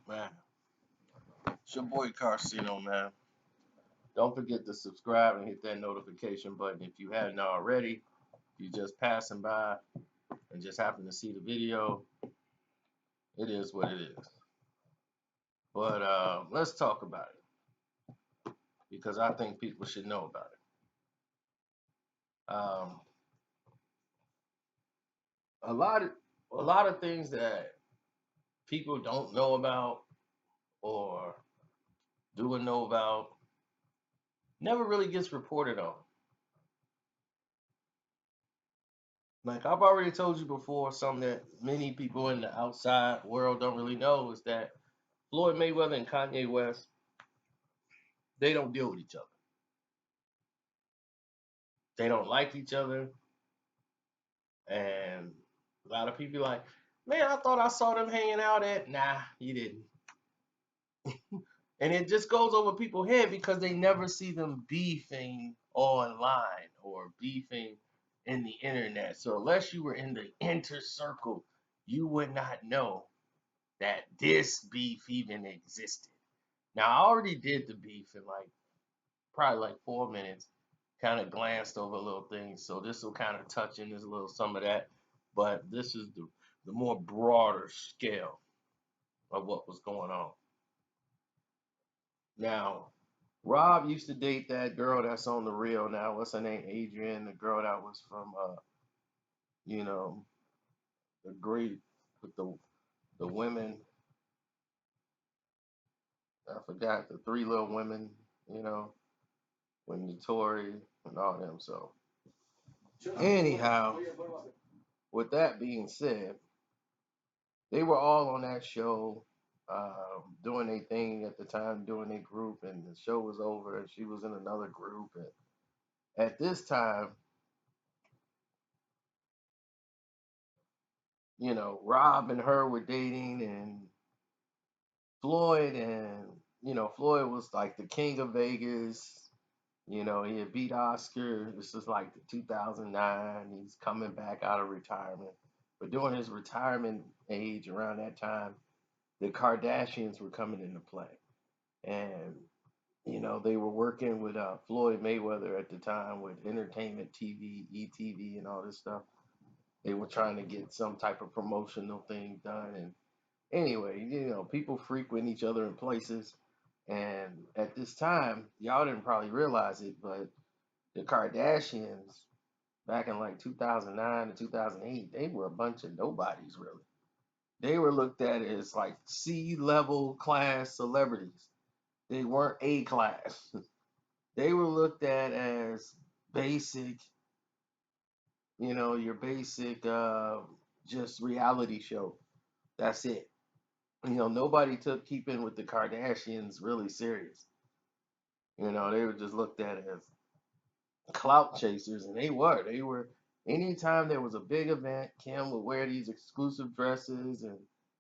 Man, it's your boy Carcino, man. Don't forget to subscribe and hit that notification button if you hadn't already. If you're just passing by and just happen to see the video, it is what it is. But let's talk about it because I think people should know about it. A lot of things that people don't know about or do know about never really gets reported on. Like I've already told you before, something that many people in the outside world don't really know is that Floyd Mayweather and Kanye West, they don't deal with each other. They don't like each other. And a lot of people like, man, I thought I saw them hanging out at. Nah, you didn't. And it just goes over people's head because they never see them beefing online or beefing in the internet. So unless you were in the inner circle, you would not know that this beef even existed. Now I already did the beef in like probably like 4 minutes, kind of glanced over little things. So this will kind of touch in this little some of that, but this is the more broader scale of what was going on. Now, Rob used to date that girl that's on the reel now. What's her name? Adrian, the girl that was from you know, the great with the women. I forgot the three little women, you know, with Notori and all them. So anyhow, with that being said, they were all on that show, doing their thing at the time, doing their group, and the show was over, and she was in another group. And at this time, Rob and her were dating, and Floyd and Floyd was like the king of Vegas. He had beat Oscar. This is like the 2009. He's coming back out of retirement, but during his retirement age, around that time, the Kardashians were coming into play, and they were working with Floyd Mayweather at the time with Entertainment TV, ETV, and all this stuff. They were trying to get some type of promotional thing done. And anyway, people frequent each other in places. And at this time, y'all didn't probably realize it, but the Kardashians back in like 2009 to 2008, they were a bunch of nobodies, really. They were looked at as like C-level class celebrities. They weren't A class. They were looked at as basic, your basic just reality show. That's it. Nobody took keeping with the Kardashians really serious. They were just looked at as clout chasers, and they were. They were. Anytime there was a big event, Kim would wear these exclusive dresses, and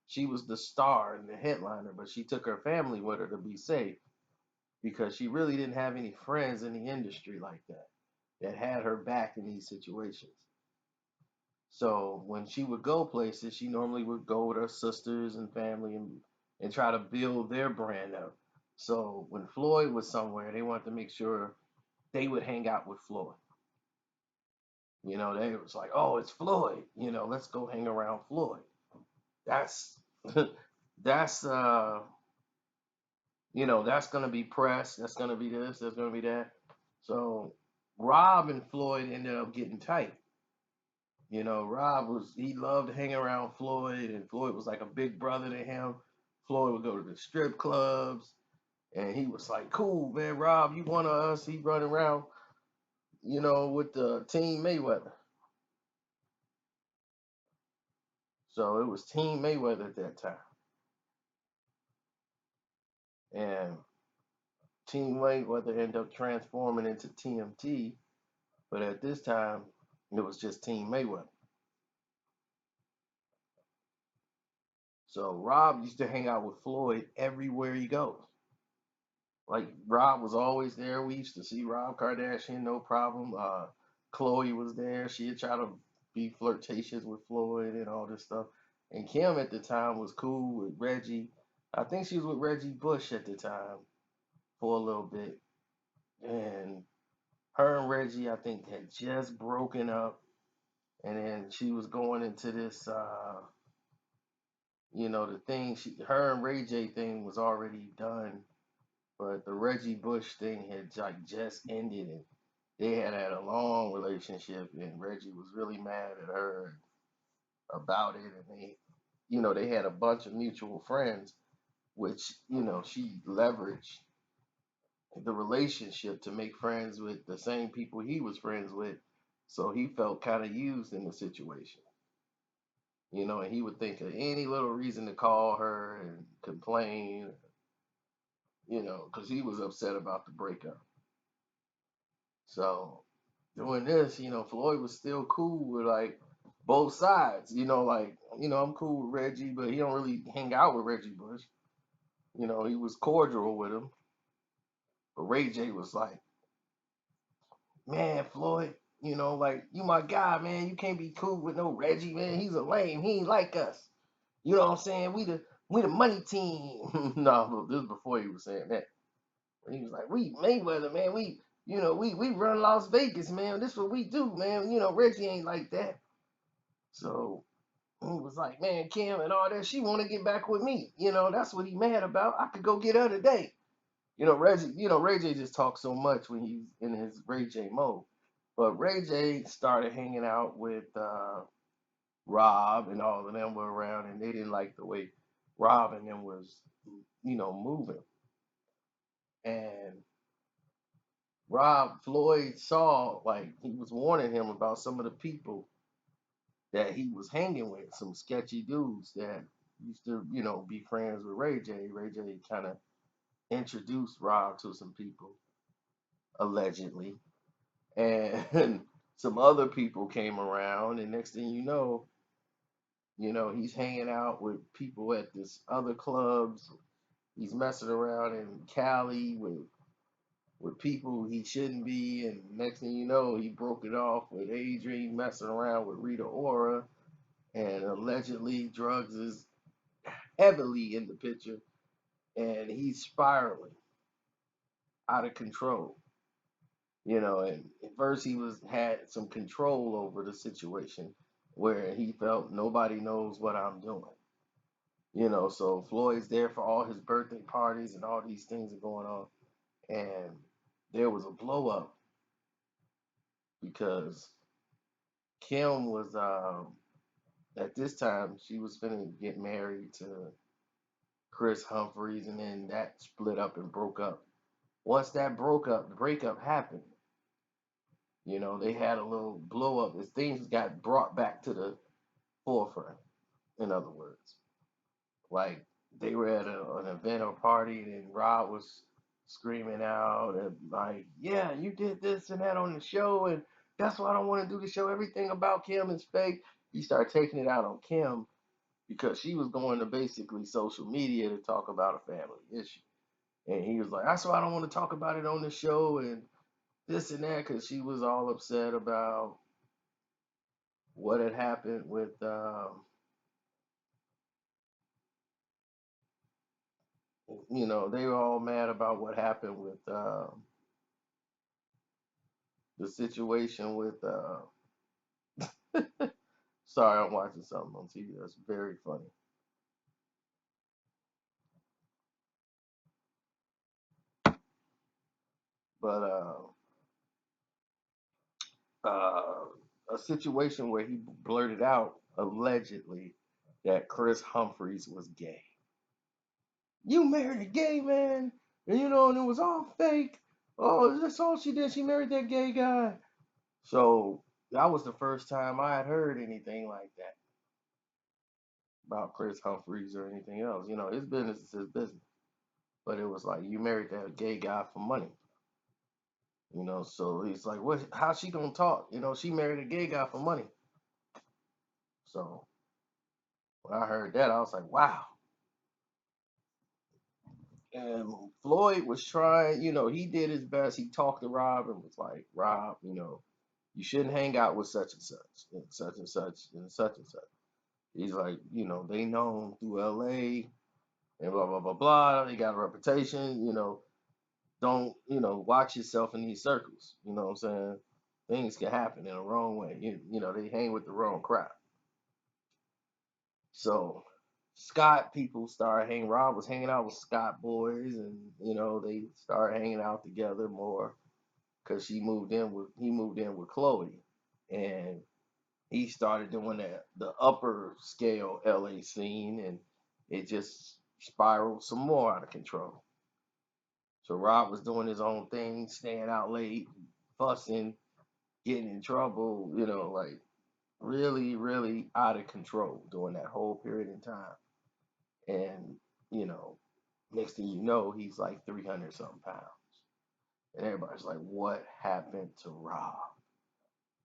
she was the star and the headliner. But she took her family with her to be safe because she really didn't have any friends in the industry like that had her back in these situations. So when she would go places, she normally would go with her sisters and family and try to build their brand up. So when Floyd was somewhere, they wanted to make sure they would hang out with Floyd. They was like, oh, it's Floyd. Let's go hang around Floyd. That's that's that's gonna be press. That's gonna be this. That's gonna be that. So Rob and Floyd ended up getting tight. Rob he loved to hang around Floyd, and Floyd was like a big brother to him. Floyd would go to the strip clubs, and he was like, cool, man, Rob, you one of us. He running around, with the Team Mayweather. So it was Team Mayweather at that time. And Team Mayweather ended up transforming into TMT, but at this time, it was just Team Mayweather. So Rob used to hang out with Floyd everywhere he goes. Like Rob was always there. We used to see Rob Kardashian, no problem. Chloe was there. She'd try to be flirtatious with Floyd and all this stuff. And Kim at the time was cool with Reggie. I think she was with Reggie Bush at the time for a little bit, and her and Reggie, I think, had just broken up, and then she was going into this, the thing. Her and Ray J thing was already done, but the Reggie Bush thing had like just ended, and they had a long relationship, and Reggie was really mad at her about it, and they had a bunch of mutual friends, which she leveraged the relationship to make friends with the same people he was friends with. So he felt kind of used in the situation, and he would think of any little reason to call her and complain, because he was upset about the breakup. So doing this, Floyd was still cool with like both sides, like, I'm cool with Reggie, but he don't really hang out with Reggie Bush. He was cordial with him. But Ray J was like, man, Floyd, like you my guy, man. You can't be cool with no Reggie, man. He's a lame. He ain't like us. You know what I'm saying? We the money team. No, this is before he was saying that. He was like, we Mayweather, man. We run Las Vegas, man. This is what we do, man. Reggie ain't like that. So he was like, man, Kim and all that. She want to get back with me. That's what he mad about. I could go get her today. Reggie, Ray J just talks so much when he's in his Ray J mode. But Ray J started hanging out with Rob, and all of them were around, and they didn't like the way Rob and them was, moving. And Rob Floyd saw, like, he was warning him about some of the people that he was hanging with, some sketchy dudes that used to, be friends with Ray J. Ray J kind of introduced Rob to some people, allegedly. And some other people came around, and next thing he's hanging out with people at this other clubs. He's messing around in Cali with people he shouldn't be, and next thing you know, he broke it off with Adrian, messing around with Rita Ora, and allegedly drugs is heavily in the picture, and he's spiraling out of control. And at first he had some control over the situation where he felt nobody knows what I'm doing. So Floyd's there for all his birthday parties and all these things are going on. And there was a blow up because Kim was at this time she was finna get married to Chris Humphreys, and then that split up and broke up. Once that the breakup happened, they had a little blow up as things got brought back to the forefront. In other words, like they were at an event or party, and Rob was screaming out and like, "Yeah, you did this and that on the show, and that's why I don't want to do the show. Everything about Kim is fake." He started taking it out on Kim because she was going to basically social media to talk about a family issue, and he was like, "That's why I don't want to talk about it on the show and this and that," because she was all upset about what had happened with they were all mad about what happened with the situation with sorry, I'm watching something on TV that's very funny. But uh a situation where he blurted out allegedly that Chris Humphreys was gay. You married a gay man, and it was all fake. Oh, that's all she did. She married that gay guy. So that was the first time I had heard anything like that about Chris Humphreys or anything else. His business is his business. But it was like you married that gay guy for money. So he's like, what? How's she gonna talk? She married a gay guy for money. So when I heard that, I was like, wow. And Floyd was trying, he did his best. He talked to Rob and was like, Rob, you shouldn't hang out with such and such and such and such and such and such. He's like, they known through LA and blah blah blah blah. They got a reputation, don't, watch yourself in these circles. You know what I'm saying? Things can happen in the wrong way. They hang with the wrong crowd. So Scott people started hanging. Rob was hanging out with Scott boys, and they started hanging out together more because he moved in with Chloe, and he started doing the upper scale LA scene, and it just spiraled some more out of control. So Rob was doing his own thing, staying out late, fussing, getting in trouble, like really, really out of control during that whole period in time. And, you know, next thing you know, he's like 300 something pounds. And everybody's like, what happened to Rob?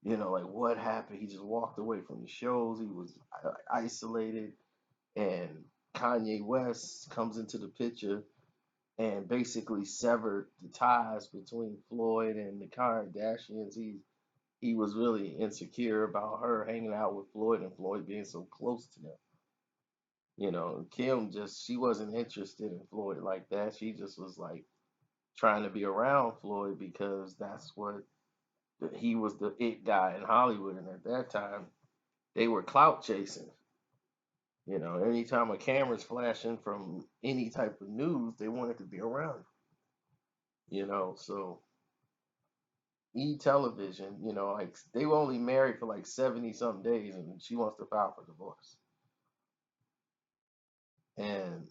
Like what happened? He just walked away from the shows. He was isolated. And Kanye West comes into the picture and basically severed the ties between Floyd and the Kardashians. He was really insecure about her hanging out with Floyd and Floyd being so close to them. Kim she wasn't interested in Floyd like that. She just was like trying to be around Floyd because that's what he was, the it guy in Hollywood. And at that time, they were clout chasing. Anytime a camera's flashing from any type of news, they wanted to be around. So television, like they were only married for like 70 something days and she wants to file for divorce. And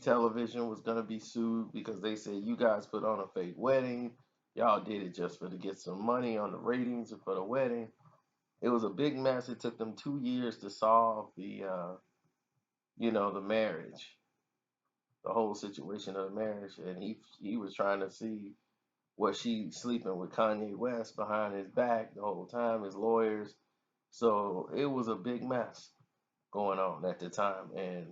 television was gonna be sued because they said you guys put on a fake wedding. Y'all did it just for to get some money on the ratings and for the wedding. It was a big mess. It took them 2 years to solve the marriage, the whole situation of the marriage. And he was trying to see was she sleeping with Kanye West behind his back the whole time, his lawyers. So it was a big mess going on at the time. And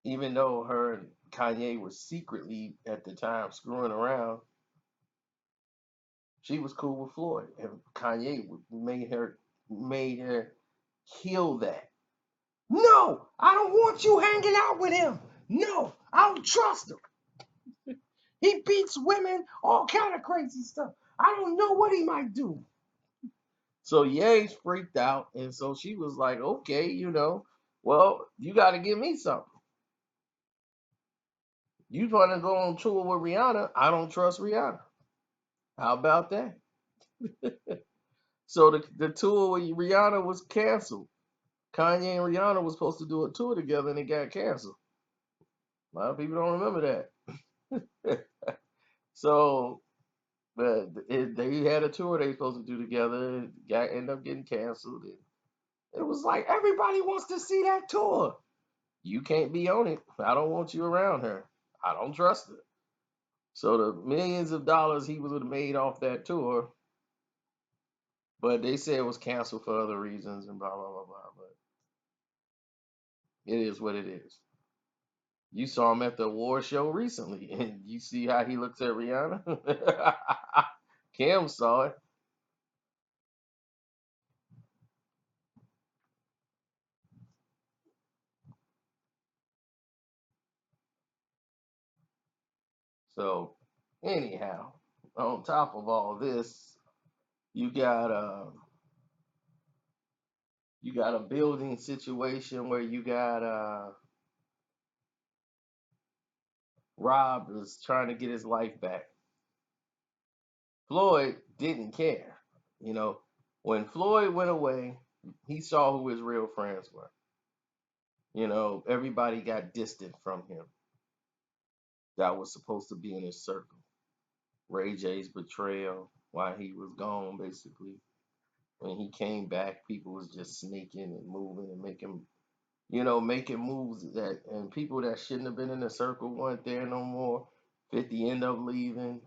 even though her and Kanye were secretly at the time screwing around, she was cool with Floyd, and Kanye made her kill that. No, I don't want you hanging out with him. No, I don't trust him. He beats women, all kind of crazy stuff. I don't know what he might do. So Ye's freaked out, and so she was like, "Okay, well, you got to give me something. You want to go on tour with Rihanna? I don't trust Rihanna. How about that?" So the tour with Rihanna was canceled. Kanye and Rihanna was supposed to do a tour together, and it got canceled. A lot of people don't remember that. So, but they had a tour they were supposed to do together. It ended up getting canceled. It was like everybody wants to see that tour. You can't be on it. I don't want you around her. I don't trust her. So the millions of dollars he would have made off that tour, but they said it was canceled for other reasons and blah blah blah blah. But it is what it is. You saw him at the award show recently, and you see how he looks at Rihanna. Kim saw it. So anyhow, on top of all this, you got a building situation where you got Rob is trying to get his life back. Floyd didn't care. You know, when Floyd went away, he saw who his real friends were. Everybody got distant from him that was supposed to be in his circle. Ray J's betrayal, why he was gone, basically. When he came back, people was just sneaking and moving and making moves and people that shouldn't have been in the circle weren't there no more. 50 ended up leaving.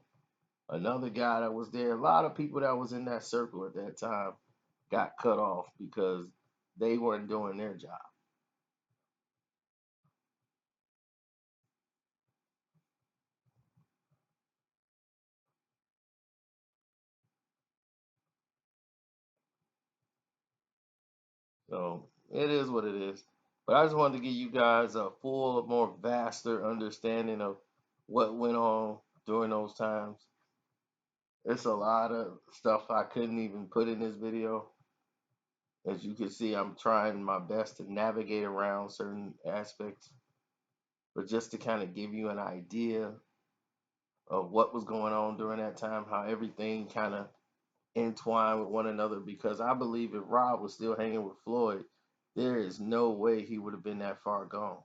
Another guy that was there, a lot of people that was in that circle at that time got cut off because they weren't doing their job. So it is what it is. But I just wanted to give you guys a full, more vaster understanding of what went on during those times. It's a lot of stuff I couldn't even put in this video. As you can see, I'm trying my best to navigate around certain aspects, but just to kind of give you an idea of what was going on during that time, how everything kind of entwined with one another. Because I believe if Rob was still hanging with Floyd, there is no way he would have been that far gone.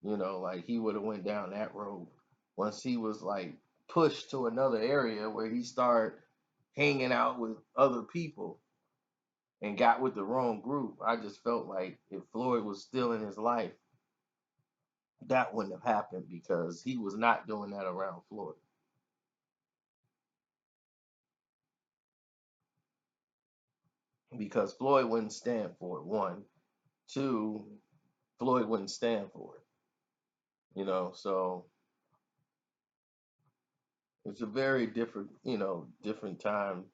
Like he would have went down that road once he was like pushed to another area where he started hanging out with other people and got with the wrong group. I just felt like if Floyd was still in his life, that wouldn't have happened because he was not doing that around Floyd. Because Floyd wouldn't stand for it. One, two, Floyd wouldn't stand for it. So it's a very different, different time.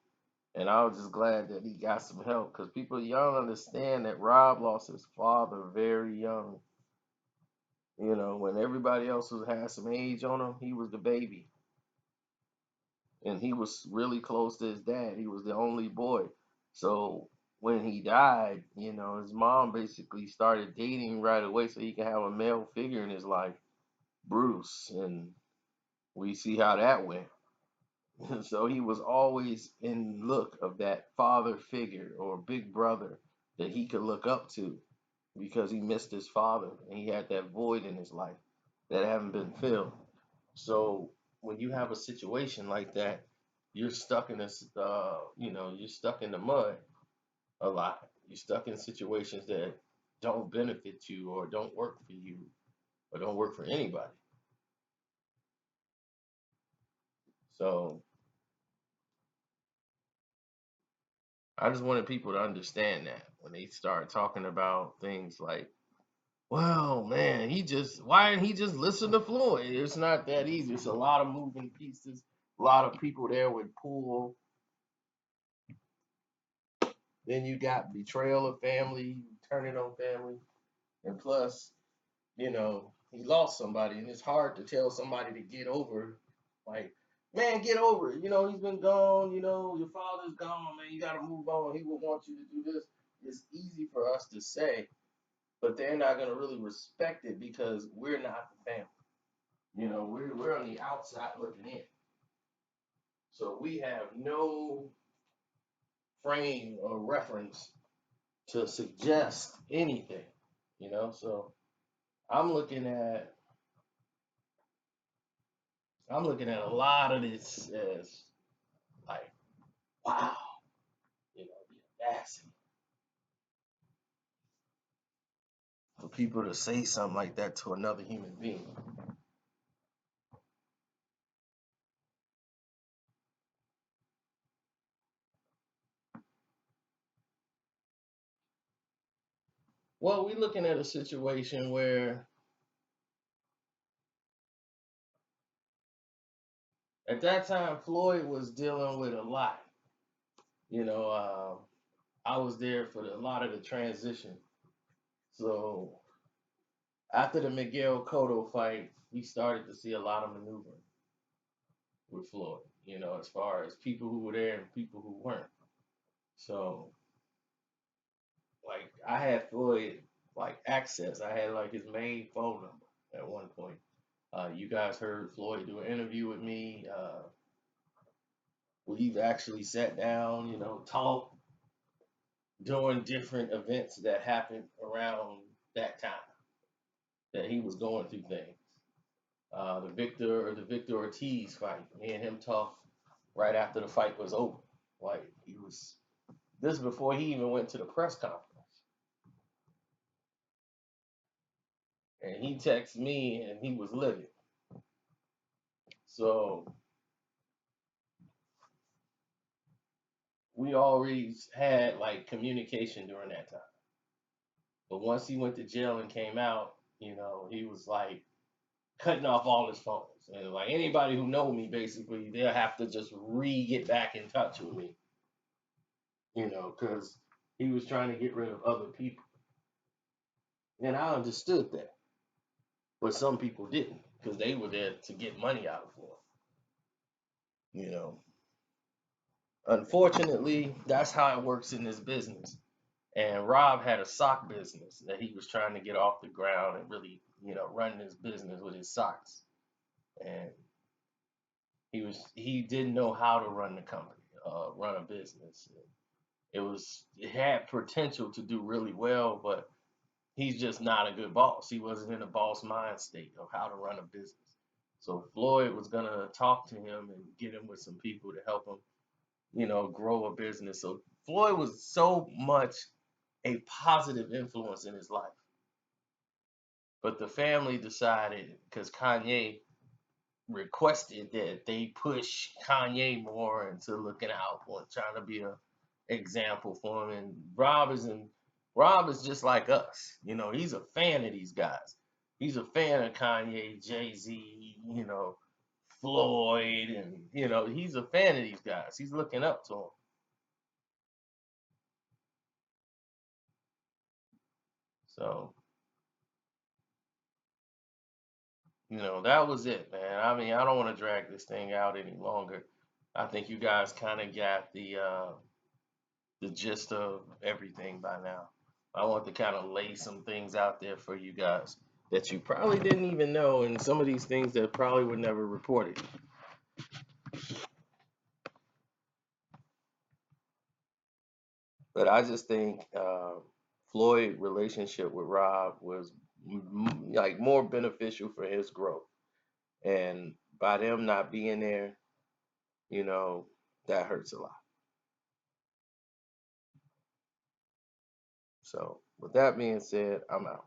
And I was just glad that he got some help because people, y'all understand that Rob lost his father very young. When everybody else had some age on him, he was the baby. And he was really close to his dad. He was the only boy. So when he died, his mom basically started dating right away so he could have a male figure in his life, Bruce. And we see how that went. So he was always in look of that father figure or big brother that he could look up to because he missed his father and he had that void in his life that haven't been filled. So when you have a situation like that, you're stuck in this, you're stuck in the mud a lot. You're stuck in situations that don't benefit you or don't work for you or don't work for anybody. So I just wanted people to understand that when they start talking about things like, well, man, why didn't he just listen to Floyd? It's not that easy. It's a lot of moving pieces, a lot of people there would pull. Then you got betrayal of family, turning on family. And plus, he lost somebody, and it's hard to tell somebody to get over. Like, man, get over it. He's been gone. Your father's gone, man. You got to move on. He will want you to do this. It's easy for us to say, but they're not going to really respect it because we're not the family. We're on the outside looking in. So we have no frame or reference to suggest anything. So I'm looking at a lot of this as like, wow, the audacity for people to say something like that to another human being. Well, we're looking at a situation where at that time Floyd was dealing with a lot. You know, I was there for a lot of the transition. So after the Miguel Cotto fight, we started to see a lot of maneuvering with Floyd. As far as people who were there and people who weren't. So like I had Floyd like access. I had like his main phone number at one point. You guys heard Floyd do an interview with me. We've actually sat down, talked during different events that happened around that time that he was going through things. The Victor Ortiz fight, me and him talked right after the fight was over. Like he was this before he even went to the press conference. And he texted me and he was livid. So we already had like communication during that time. But once he went to jail and came out, he was like cutting off all his phones. And like anybody who know me, basically, they'll have to just get back in touch with me, because he was trying to get rid of other people. And I understood that, but some people didn't because they were there to get money out of Floyd. You know, unfortunately, that's how it works in this business. And Rob had a sock business that he was trying to get off the ground and really, run his business with his socks. And he didn't know how to run the company, run a business. It had potential to do really well, but he's just not a good boss. He wasn't in a boss mind state of how to run a business. So Floyd was gonna talk to him and get him with some people to help him, grow a business. So Floyd was so much a positive influence in his life. But the family decided, because Kanye requested, that they push Kanye more into looking out for trying to be a example for him. And Rob is just like us. He's a fan of these guys. He's a fan of Kanye, Jay-Z, Floyd, and he's a fan of these guys. He's looking up to them. So, that was it, man. I mean, I don't want to drag this thing out any longer. I think you guys kind of got the gist of everything by now. I want to kind of lay some things out there for you guys that you probably didn't even know, and some of these things that probably were never reported. But I just think Floyd' relationship with Rob was like more beneficial for his growth, and by them not being there, you know, that hurts a lot. So, with that being said, I'm out.